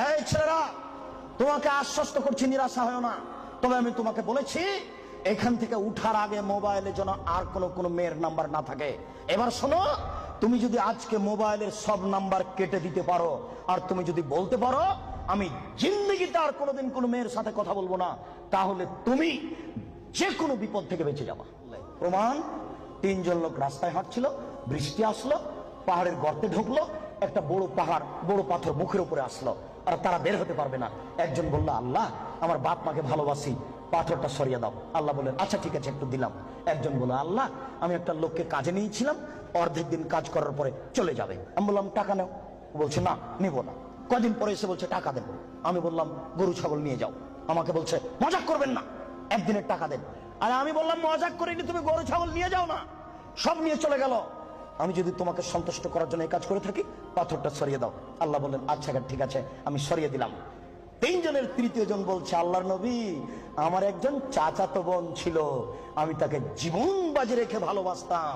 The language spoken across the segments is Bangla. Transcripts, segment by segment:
এই ছেলেরা, তোমাকে আশ্বস্ত করছি, নিরাশা হয় না। তবে আমি তোমাকে বলেছি, এখান থেকে উঠার আগে মোবাইলে যেন আর কোনো মেয়ের নাম্বার না থাকে। এবার শোনো, তুমি যদি আজকে মোবাইলের সব নাম্বার কেটে দিতে পারো, আর তুমি যদি বলতে পারো আমি জিন্দেগিতে আর কোনোদিন কোনো মেয়ের সাথে কথা বলবো না, তাহলে তুমি যে কোনো বিপদ থেকে বেঁচে যাবা। প্রমাণ, তিনজন লোক রাস্তায় হাঁটছিল, বৃষ্টি আসলো, পাহাড়ের গর্তে ঢুকলো, একটা বড় পাহাড়, বড় পাথর মুখের উপরে আসলো, আর তারা বের হতে পারবে না। একজন বলল, আল্লাহ, আমার বাপ মাকে ভালোবাসি, পাথরটা সরিয়ে দাও। আল্লাহ বললেন, আচ্ছা ঠিক আছে, একটু দিলাম। একজন বলল, আল্লাহ, আমি একটা লোককে কাজে নিয়েছিলাম, অর্ধেক দিন কাজ করার পরে চলে যাবে। আমি বললাম, টাকা নেও। বলছে, না, নিব না। কদিন পরে এসে বলছে, টাকা দেন। আমি বললাম, গরু ছাগল নিয়ে যাও। আমাকে বলছে, মজাক করবেন না, একদিনের টাকা দেন। আর আমি বললাম, মজাক করিনি, তুমি গরু ছাগল নিয়ে যাও না। সব নিয়ে চলে গেল। আমি যদি তোমাকে সন্তুষ্ট করার জন্য এই কাজ করে থাকি, পাথরটা সরিয়ে দাও। আল্লাহ বললেন, আচ্ছা ঠিক আছে, আমি সরিয়ে দিলাম। তিনজনের তৃতীয় জন বলছে, আল্লাহর নবী, আমার একজন চাচাতো বোন ছিল, আমি তাকে জীবন বাজি রেখে ভালোবাসতাম,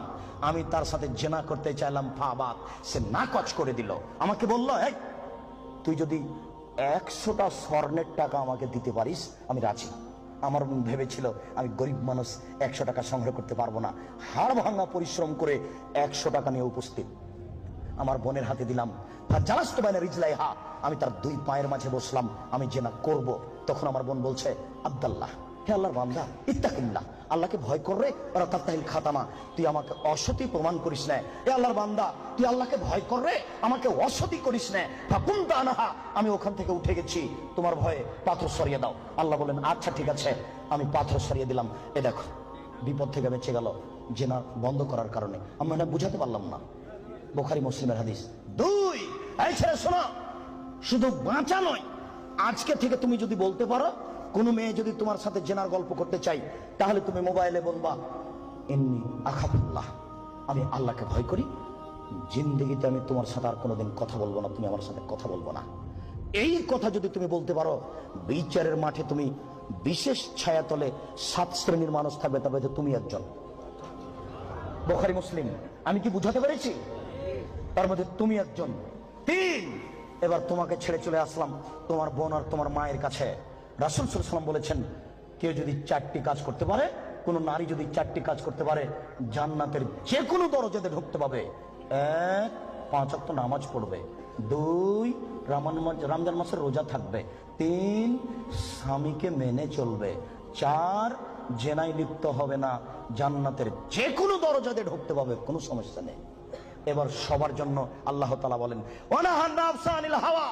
আমি তার সাথে জেনা করতে চাইলাম, ফাবাত, সে নাকচ করে দিল। আমাকে বলল, তুই যদি 100টা স্বর্ণের টাকা আমাকে দিতে পারিস, আমি রাজি। আমার মন ভেবেছিল, আমি গরিব মানুষ, 100 টাকা সংগ্রহ করতে পারবো না। হাড় ভাঙা পরিশ্রম করে 100 টাকা নিয়ে উপস্থিত আমার বোনের হাতে দিলাম। আমি তার দুই পায়ের মাঝে বসলাম, আমি জেনা করব। তখন আমার বোন বলছে, আব্দুল্লাহ, হে আল্লাহর বান্দা, ইত্তাকিল্লাহ, আল্লাহকে ভয় করে, ওরা তাফতাহিল খাতামা, তুই আমাকে অসতী প্রমাণ করিস না। হে আল্লাহর বান্দা, তুই আল্লাহকে ভয় করে আমাকে অসতী করিস না। ফাকুনতা আনহা, আমি ওখান থেকে উঠে গেছি, তোমার ভয়ে পাথর সরিয়ে দাও। আল্লাহ বলেন, আচ্ছা ঠিক আছে, আমি পাথর সরিয়ে দিলাম। এ দেখো, বিপদ থেকে বেঁচে গেল জেনা বন্ধ করার কারণে। আমি না বুঝাতে পারলাম না। বুখারী মুসলিমের হাদিস। দুই, এই ছেলে শোনো, শুধু বাঁচা নয়, আজকে থেকে তুমি যদি বলতে পারো, কোন মেয়ে যদি তোমার সাথে জেনার গল্প করতে চাই, তাহলে তুমি মোবাইলে বলবা, ইন্নী আখাফুল্লাহ, আমি আল্লাহকে ভয় করি, জিন্দেগিতে আমি তোমার সাথে আর কোনোদিন কথা বলবো না, তুমি আমার সাথে কথা বলবো না। এই কথা যদি তুমি বলতে পারো, বিচারের মাঠে তুমি বিশেষ ছায়াতলে 7 শ্রেণীর মানুষ থাকবে, তবে তুমি একজন। বুখারী মুসলিম। আমি কি বুঝাতে পেরেছি? তার মধ্যে তুমি একজন। 3, এবার তোমাকে ছেড়ে চলে আসলাম তোমার বোন আর তোমার মায়ের কাছে। রাসূল সাল্লাল্লাহু আলাইহি ওয়াসাল্লাম বলেছেন, কেউ যদি 4টি কাজ করতে পারে, কোন নারী যদি 4টি কাজ করতে পারে, জান্নাতের যে কোনো দরজাতে ঢুকতে পাবে। 1, 5 ওয়াক্ত নামাজ পড়বে। 2, রমজান মাসের রোজা থাকবে। 3, স্বামীকে মেনে চলবে। 4, জেনায় লিপ্ত হবে না, জান্নাতের যে কোনো দরজাতে ঢুকতে পাবে, কোনো সমস্যা নেই। এবার সবার জন্য আল্লাহ তাআলা বলেন, ওয়ানাহান নাফসা আনিল হাওয়া।